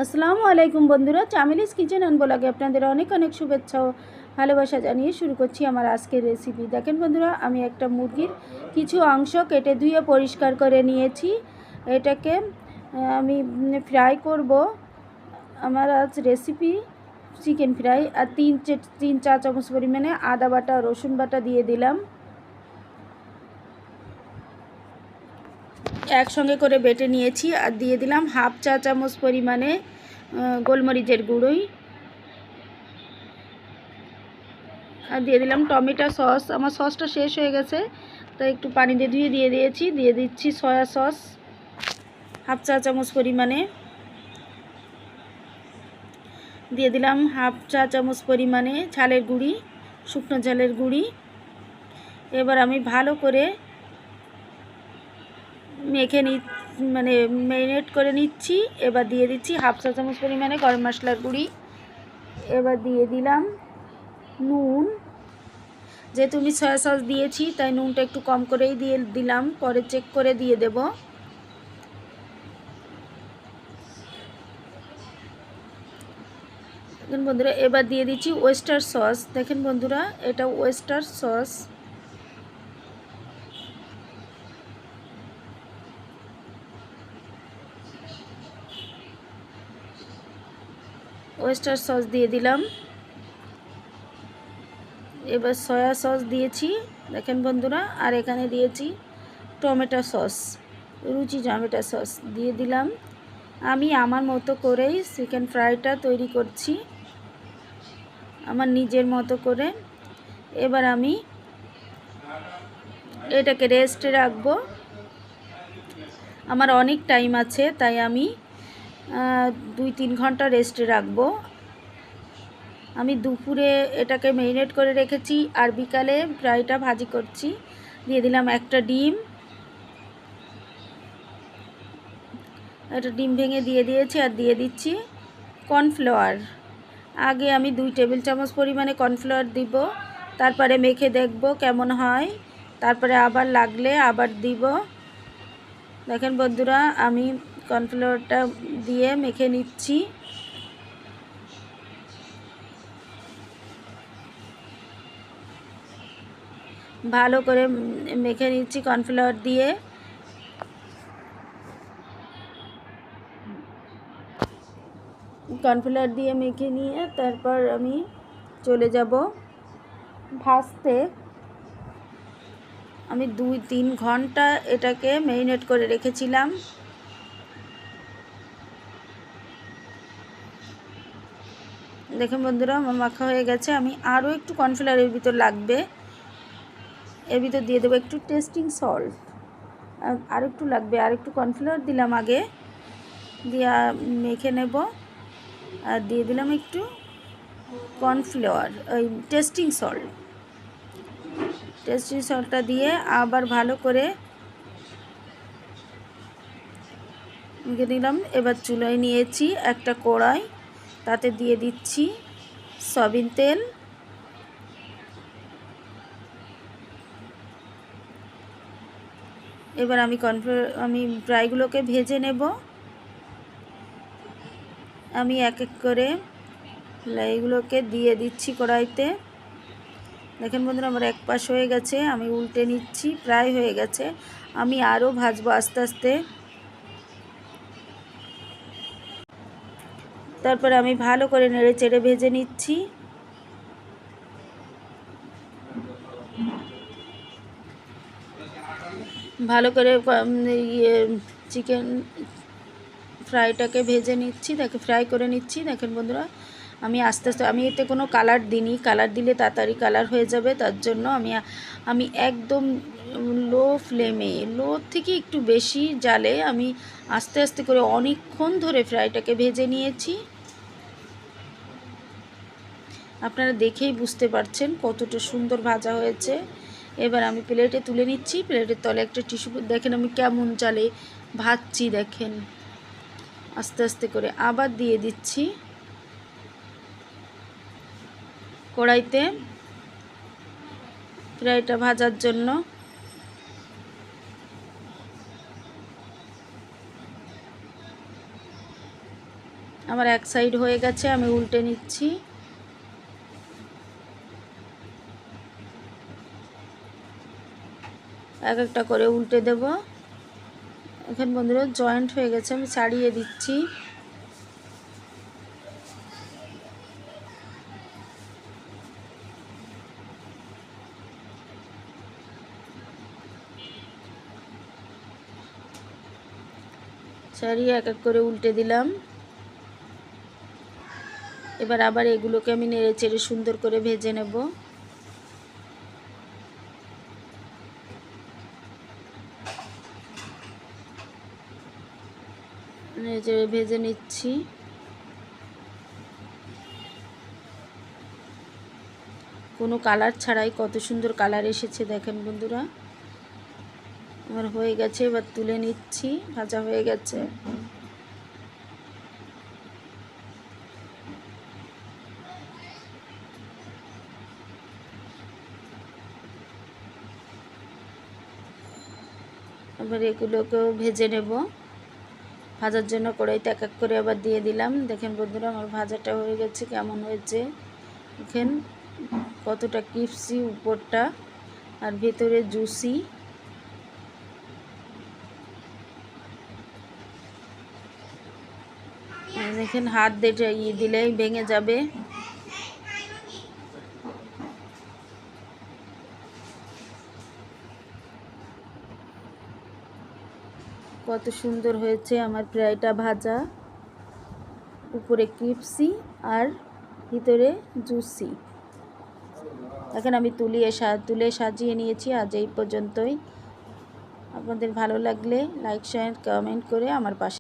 আসসালামু আলাইকুম বন্ধুরা, চামেলিস কিচেন অ্যান্ড ব্লগে আপনাদের অনেক অনেক শুভেচ্ছা ও ভালোবাসা জানিয়ে শুরু করছি আমার আজকের রেসিপি। দেখেন বন্ধুরা, আমি একটা মুরগির কিছু অংশ কেটে ধুয়ে পরিষ্কার করে নিয়েছি। এটাকে আমি ফ্রাই করব। আমার আজ রেসিপি চিকেন ফ্রাই। আর তিন চা চামচ পরিমাণে আদা বাটা রসুন বাটা দিয়ে দিলাম, একসঙ্গে করে বেটে নিয়েছি। আর দিয়ে দিলাম হাফ চা চামচ পরিমাণে গোলমরিচের গুঁড়োই। আর দিয়ে দিলাম টমেটো সস। আমার সসটা শেষ হয়ে গেছে, তাই একটু পানি দিয়ে ধুয়ে দিয়ে দিয়েছি। দিয়ে দিচ্ছি সয়া সস হাফ চা চামচ পরিমাণে। দিয়ে দিলাম হাফ চা চামচ পরিমাণে ঝালের গুঁড়ি, শুকনো ঝালের গুঁড়ি। এবার আমি ভালো করে ম্যারিনেট করে নিচ্ছি। এবার দিয়ে দিচ্ছি হাফ চা চামচ পরিমাণে গরম মশলার গুঁড়ি। এবার দিয়ে দিলাম নুন। যেহেতু আমি সয়া সস দিয়েছি তাই নুনটা একটু কম করেই দিয়ে দিলাম, পরে চেক করে দিয়ে দেব। দেখেন বন্ধুরা, এবার দিয়ে দিচ্ছি ওয়েস্টার সস। দেখেন বন্ধুরা, এটা ওয়েস্টার সস। ওয়েস্টার সস দিয়ে দিলাম। এবার সয়া সস দিয়েছি দেখেন বন্ধুরা। আর এখানে দিয়েছি টমেটো সস, রুচি টমেটো সস দিয়ে দিলাম। আমি আমার মতো করেই চিকেন ফ্রাইটা তৈরি করছি, আমার নিজের মতো করে। এবার আমি এটাকে রেস্টে রাখবো। আমার অনেক টাইম আছে, তাই আমি 2-3 ঘন্টা রেস্টে রাখবো। আমি দুপুরে এটাকে ম্যারিনেট করে রেখেছি, আর বিকালে ফ্রাইটা ভাজি করছি। দিয়ে দিলাম একটা ডিম। একটা ডিম ভেঙে দিয়ে দিয়েছি। আর দিয়ে দিচ্ছি কর্নফ্লাওয়ার। আগে আমি 2 টেবিল চামচ পরিমাণে কর্নফ্লাওয়ার দিব, তারপরে মেখে দেখব কেমন হয়, তারপরে আবার লাগলে আবার দিব। দেখেন বন্ধুরা, আমি কর্নফ্লাওয়ারটা দিয়ে মেখে নিচ্ছি। ভালো করে মেখে নিচ্ছি কর্নফ্লাওয়ার দিয়ে। কর্নফ্লাওয়ার দিয়ে মেখে নিয়ে তারপর আমি চলে যাব ভাজতে। আমি 2-3 ঘন্টা এটাকে ম্যারিনেট করে রেখেছিলাম। দেখুন বন্ধুরা, আমার মাখা হয়ে গেছে। আমি আরও একটু কর্নফ্লাওয়ার এর ভিতর লাগবে, এর ভিতর দিয়ে দেবো একটু টেস্টিং সল্ট। আর একটু লাগবে, আর একটু কর্নফ্লাওয়ার দিলাম আগে, দিয়ে মেখে নেব। আর দিয়ে দিলাম একটু কর্নফ্লাওয়ার, ওই টেস্টিং সল্টটা দিয়ে আবার ভালো করে মেখে নিলাম। এবার চুলায় নিয়েছি একটা কড়াই, তাতে দিয়ে দিচ্ছি সয়াবিন তেল। এবার আমি ফ্রাইগুলোকে ভেজে নেব। আমি এক এক করে ফ্রাইগুলোকে দিয়ে দিচ্ছি কড়াইতে। দেখেন বন্ধুরা, আমার এক পাশ হয়ে গেছে, আমি উল্টে নিচ্ছি। ফ্রাই হয়ে গেছে, আমি আরও ভাজবো আস্তে আস্তে। তারপরে আমি ভালো করে নেড়ে চেড়ে ভেজে নিচ্ছি। ভালো করে চিকেন ফ্রাইটাকে ভেজে নিচ্ছি, ফ্রাই করে নিচ্ছি। দেখেন বন্ধুরা, আমি আস্তে আস্তে, আমি এতে কোনো কালার দিইনি, কালার দিলে তাড়াতাড়ি কালার হয়ে যাবে, তার জন্য আমি একদম লো ফ্লেমে, লো থেকে একটু বেশি জালে আমি আস্তে আস্তে করে অনেকক্ষণ ধরে ফ্রাইটাকে ভেজে নিয়েছি। আপনারা দেখেই বুঝতে পারছেন কতটা সুন্দর ভাজা হয়েছে। এবার আমি প্লেটে তুলে নিচ্ছি। প্লেটের তলে একটা টিস্যু, দেখেন আমি কেমন জালে ভাজছি। দেখেন আস্তে আস্তে করে আবার দিয়ে দিচ্ছি কড়াইতে ফ্রাইটা ভাজার জন্য। আমার এক সাইড হয়ে গেছে, আমি উল্টে নিচ্ছি। এক একটা করে উল্টে দেব। এখন বন্ধুরা জয়েন্ট হয়ে গেছে, আমি ছাড়িয়ে দিচ্ছি। ছাড়িয়ে এক এক করে উল্টে দিলাম। এবার আবার এগুলোকে আমি নেড়ে চেড়ে সুন্দর করে ভেজে নেব। নেড়ে চেড়ে ভেজে নিচ্ছি। কোনো কালার ছাড়াই কত সুন্দর কালার এসেছে দেখেন বন্ধুরা। আমার হয়ে গেছে, এবার তুলে নিচ্ছি। ভাজা হয়ে গেছে। এবার এগুলোকেও ভেজে নেব। ভাজার জন্য কড়াইতে এক এক করে আবার দিয়ে দিলাম। দেখেন বন্ধুরা আমার ভাজাটা হয়ে গেছে, কেমন হয়েছে দেখেন, কতটা ক্রিস্পি উপরটা আর ভেতরে জুসি। দেখেন হাত দিয়ে দিলেই ভেঙে যাবে। কত সুন্দর হয়েছে আমার ফ্রাইটা ভাজা, উপরে ক্রিস্পি আর ভিতরে জুসি। এখন আমি তুলে সাজিয়ে নিয়েছি। আজ এই পর্যন্তই। আপনাদের ভালো লাগলে লাইক শেয়ার কমেন্ট করে আমার পাশে